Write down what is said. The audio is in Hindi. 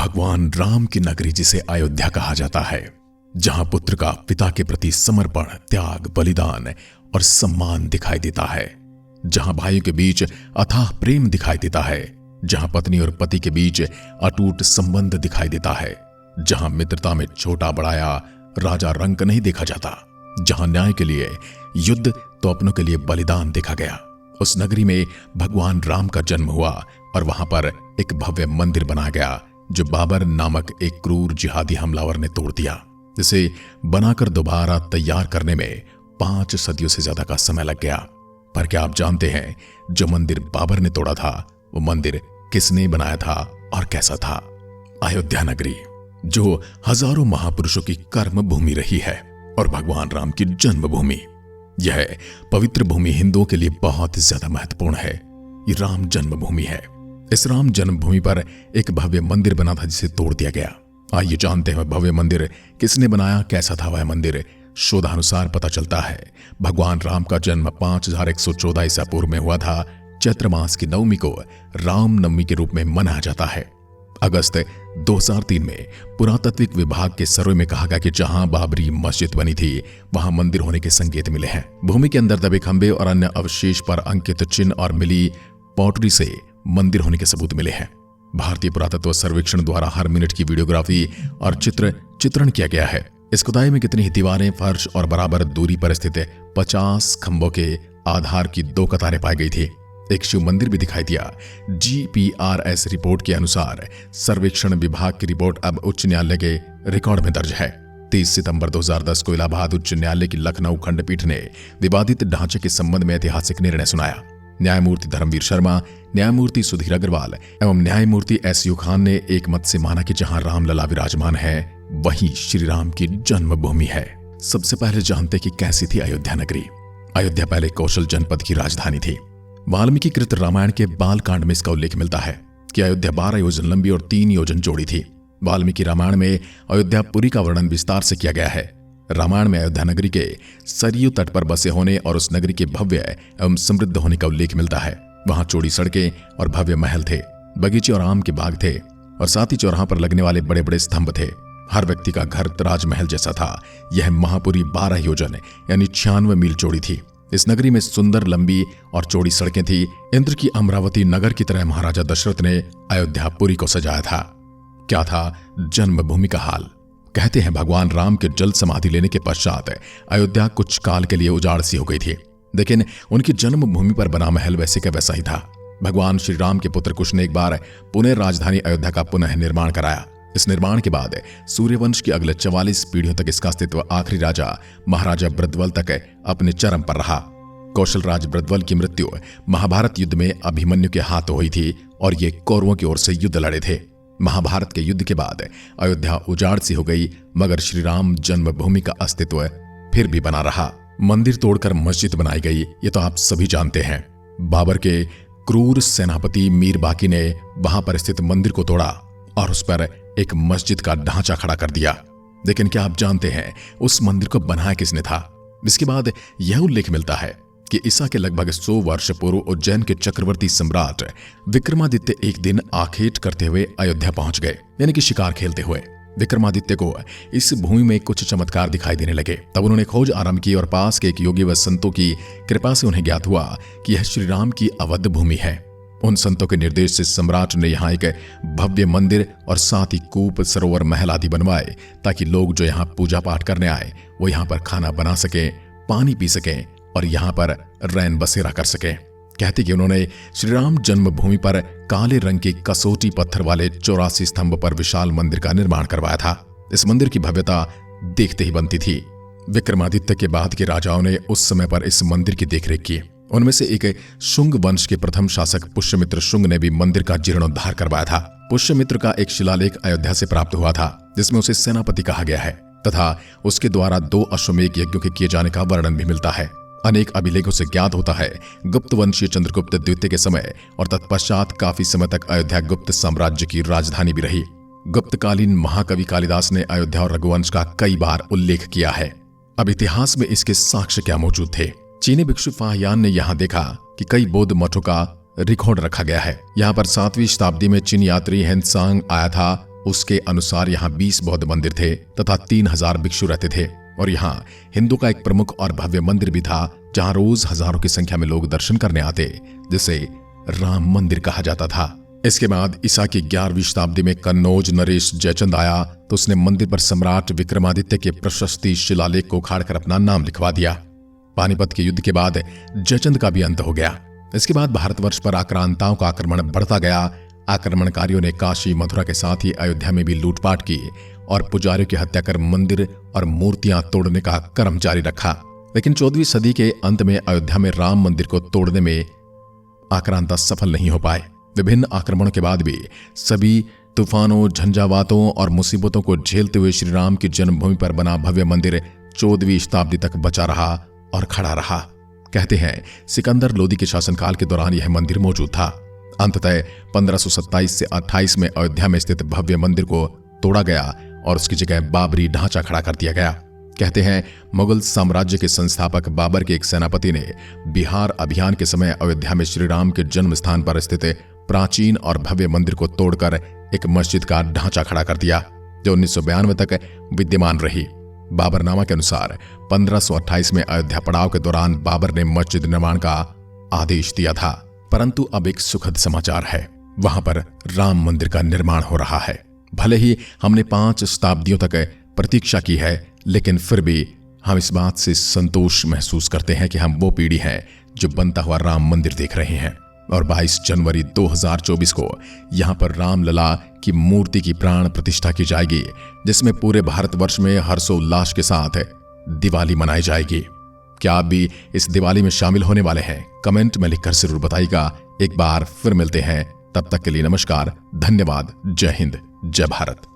भगवान राम की नगरी जिसे अयोध्या कहा जाता है, जहां पुत्र का पिता के प्रति समर्पण, त्याग, बलिदान और सम्मान दिखाई देता है, जहां भाइयों के बीच अथाह प्रेम दिखाई देता है, जहां पत्नी और पति के बीच अटूट संबंध दिखाई देता है, जहां मित्रता में छोटा बड़ाया राजा रंक नहीं देखा जाता, जहां न्याय के लिए युद्ध तो अपनों के लिए बलिदान देखा गया, उस नगरी में भगवान राम का जन्म हुआ और वहां पर एक भव्य मंदिर बनाया गया जो बाबर नामक एक क्रूर जिहादी हमलावर ने तोड़ दिया, जिसे बनाकर दोबारा तैयार करने में 5 सदियों से ज्यादा का समय लग गया। पर क्या आप जानते हैं, जो मंदिर बाबर ने तोड़ा था वो मंदिर किसने बनाया था और कैसा था? अयोध्या नगरी, जो हजारों महापुरुषों की कर्म भूमि रही है और भगवान राम की जन्मभूमि। यह पवित्र भूमि हिंदुओं के लिए बहुत ज्यादा महत्वपूर्ण है। ये राम जन्मभूमि है। इस राम जन्मभूमि पर एक भव्य मंदिर बना था जिसे तोड़ दिया गया। आइए जानते हैं भव्य मंदिर किसने बनाया, कैसा था वह मंदिर। शोधानुसार पता चलता है भगवान राम का जन्म 5114 ईसा पूर्व में हुआ था। चैत्र मास की नवमी को राम नवमी के रूप में मनाया जाता है। अगस्त 2003 में पुरातत्विक विभाग के सर्वे में कहा गया कि जहां बाबरी मस्जिद बनी थी वहां मंदिर होने के संकेत मिले हैं। भूमि के अंदर दबे खंभे और अन्य अवशेष पर अंकित चिन्ह और मिली पॉटरी से मंदिर होने के सबूत मिले हैं। भारतीय पुरातत्व सर्वेक्षण द्वारा हर मिनट की वीडियोग्राफी और चित्रण किया गया है। इस खुदाई में कितनी दीवारें, फर्श और बराबर दूरी पर स्थित 50 खंभों के आधार की 2 कतारें पाई गई थी। एक शिव मंदिर भी दिखाई दिया। GPRS रिपोर्ट के अनुसार सर्वेक्षण विभाग की रिपोर्ट अब उच्च न्यायालय के रिकॉर्ड में दर्ज है। 30 सितंबर 2010 को इलाहाबाद उच्च न्यायालय की लखनऊ खंडपीठ ने विवादित ढांचे के संबंध में ऐतिहासिक निर्णय सुनाया। न्यायमूर्ति धर्मवीर शर्मा, न्यायमूर्ति सुधीर अग्रवाल एवं न्यायमूर्ति SU खान ने एक मत से माना कि जहां रामलला विराजमान है वहीं श्री राम की जन्मभूमि है। सबसे पहले जानते कि कैसी थी अयोध्या नगरी। अयोध्या पहले कौशल जनपद की राजधानी थी। वाल्मीकि कृत रामायण के बालकांड में इसका उल्लेख मिलता है कि अयोध्या 12 योजन लंबी और 3 योजन चौड़ी थी। वाल्मीकि रामायण में अयोध्यापुरी का वर्णन विस्तार से किया गया है। रामायण में अयोध्या नगरी के सरयू तट पर बसे होने और उस नगरी के भव्य एवं समृद्ध होने का उल्लेख मिलता है। वहां चौड़ी सड़कें और भव्य महल थे, बगीचे और आम के बाग थे और साथ ही चौराहा पर लगने वाले बड़े बड़े स्तंभ थे। हर व्यक्ति का घर राजमहल जैसा था। यह महापुरी 12 योजन यानी 96 मील चौड़ी थी। इस नगरी में सुंदर, लंबी और चौड़ी सड़कें थी। इंद्र की अमरावती नगर की तरह महाराजा दशरथ ने अयोध्यापुरी को सजाया था। क्या था जन्मभूमि का हाल? कहते हैं भगवान राम के जल समाधि लेने के पश्चात अयोध्या कुछ काल के लिए उजाड़ सी हो गई थी, लेकिन उनकी जन्मभूमि पर बना महल वैसे का वैसा ही था। भगवान श्री राम के पुत्र कुश ने एक बार पुनः राजधानी अयोध्या का पुनः निर्माण कराया। इस निर्माण के बाद सूर्यवंश की अगले 44 पीढ़ियों तक इसका अस्तित्व आखिरी राजा महाराजा ब्रदवल तक अपने चरम पर रहा। कौशल राज ब्रदवल की मृत्यु महाभारत युद्ध में अभिमन्यु के हाथों हुई थी और ये कौरवों की ओर से युद्ध लड़े थे। महाभारत के युद्ध के बाद अयोध्या उजाड़ सी हो गई, मगर श्री राम जन्मभूमि का अस्तित्व फिर भी बना रहा। मंदिर तोड़कर मस्जिद बनाई गई, ये तो आप सभी जानते हैं। बाबर के क्रूर सेनापति मीर बाकी ने वहां पर स्थित मंदिर को तोड़ा और उस पर एक मस्जिद का ढांचा खड़ा कर दिया। लेकिन क्या आप जानते हैं उस मंदिर को बनाया किसने था? इसके बाद यह उल्लेख मिलता है कि ईसा के लगभग 100 वर्ष पूर्व उज्जैन के चक्रवर्ती सम्राट विक्रमादित्य एक दिन आखेट करते हुए अयोध्या पहुंच गए, यानी कि शिकार खेलते हुए। विक्रमादित्य को इस भूमि में कुछ चमत्कार दिखाई देने लगे। तब उन्होंने खोज आरंभ की और पास के एक योगी व संतों की कृपा से उन्हें ज्ञात हुआ कि यह श्री राम की अवध भूमि है। उन संतों के निर्देश से सम्राट ने यहाँ एक भव्य मंदिर और साथ ही कूप, सरोवर, महल आदि बनवाए ताकि लोग जो यहाँ पूजा पाठ करने आए वो यहाँ पर खाना बना सकें, पानी पी सकें और यहाँ पर रैन बसेरा कर सकें। कहते कि उन्होंने श्री राम जन्मभूमि पर काले रंग के कसोटी पत्थर वाले 84 स्तंभ पर विशाल मंदिर का निर्माण करवाया था। इस मंदिर की भव्यता देखते ही बनती थी। विक्रमादित्य के बाद के राजाओं ने उस समय पर इस मंदिर की देखरेख की। उनमें से एक शुंग वंश के प्रथम शासक पुष्यमित्र शुंग ने भी मंदिर का जीर्णोद्धार करवाया था। पुष्यमित्र का एक शिलालेख अयोध्या से प्राप्त हुआ था जिसमें उसे सेनापति कहा गया है तथा उसके द्वारा 2 अश्वमेध यज्ञों के किए जाने का वर्णन भी मिलता है। अनेक अभिलेखों से ज्ञात होता है गुप्त वंशीय चंद्रगुप्त द्वितीय के समय और तत्पश्चात काफी समय तक अयोध्या गुप्त साम्राज्य की राजधानी भी रही। गुप्तकालीन महाकवि कालिदास ने अयोध्या और रघुवंश का कई बार उल्लेख किया है। अब इतिहास में इसके साक्ष्य क्या मौजूद थे? चीनी भिक्षु फाहयान ने यहाँ देखा कि कई बौद्ध मठों का रिकॉर्ड रखा गया है। यहाँ पर 7वीं शताब्दी में चीनी यात्री हेनसांग आया था उसके अनुसार यहाँ 20 बौद्ध मंदिर थे तथा 3000 भिक्षु रहते थे और यहाँ हिंदू का एक प्रमुख और भव्य मंदिर भी था जहां रोज हजारों की संख्या में लोग दर्शन करने आते, जिसे राम मंदिर कहा जाता था। इसके बाद ईसा की 11वीं शताब्दी में कन्नौज नरेश जयचंद आया तो उसने मंदिर पर सम्राट विक्रमादित्य के प्रशस्ति शिलालेख को उखाड़कर अपना नाम लिखवा दिया। पानीपत के युद्ध के बाद जयचंद का भी अंत हो गया। इसके बाद भारतवर्ष पर आक्रांताओं का आक्रमण बढ़ता गया। आक्रमणकारियों ने काशी, मथुरा के साथ ही अयोध्या में भी लूटपाट की और पुजारियों की हत्या कर मंदिर और मूर्तियां तोड़ने का क्रम जारी रखा। लेकिन 14वीं सदी के अंत में अयोध्या में राम मंदिर को तोड़ने में आक्रांता सफल नहीं हो पाए। विभिन्न आक्रमणों के बाद भी सभी तूफानों, झंझावातों और मुसीबतों को झेलते हुए श्री राम की जन्मभूमि पर बना भव्य मंदिर 14वीं शताब्दी तक बचा रहा और खड़ा रहा। कहते हैं सिकंदर लोदी के शासनकाल के दौरान यह मंदिर मौजूद था। अंततः 1527 से 28 में अयोध्या में स्थित भव्य मंदिर को तोड़ा गया और उसकी जगह बाबरी ढांचा खड़ा कर दिया गया। कहते हैं मुगल साम्राज्य के संस्थापक बाबर के एक सेनापति ने बिहार अभियान के समय अयोध्या में श्री राम के जन्म स्थान पर स्थित प्राचीन और भव्य मंदिर को तोड़कर एक मस्जिद का ढांचा खड़ा कर दिया, जो 1992 तक विद्यमान रही। बाबरनामा के अनुसार 1528 में अयोध्या पड़ाव के दौरान बाबर ने मस्जिद निर्माण का आदेश दिया था। परंतु अब एक सुखद समाचार है, वहां पर राम मंदिर का निर्माण हो रहा है। भले ही हमने 5 शताब्दियों तक प्रतीक्षा की है, लेकिन फिर भी हम इस बात से संतोष महसूस करते हैं कि हम वो पीढ़ी हैं जो बनता हुआ राम मंदिर देख रहे हैं। और 22 जनवरी 2024 को यहां पर रामलला की मूर्ति की प्राण प्रतिष्ठा की जाएगी, जिसमें पूरे भारतवर्ष में हर्षोल्लास के साथ दिवाली मनाई जाएगी। क्या आप भी इस दिवाली में शामिल होने वाले हैं? कमेंट में लिखकर जरूर बताइएगा। एक बार फिर मिलते हैं, तब तक के लिए नमस्कार, धन्यवाद, जय हिंद, जय भारत।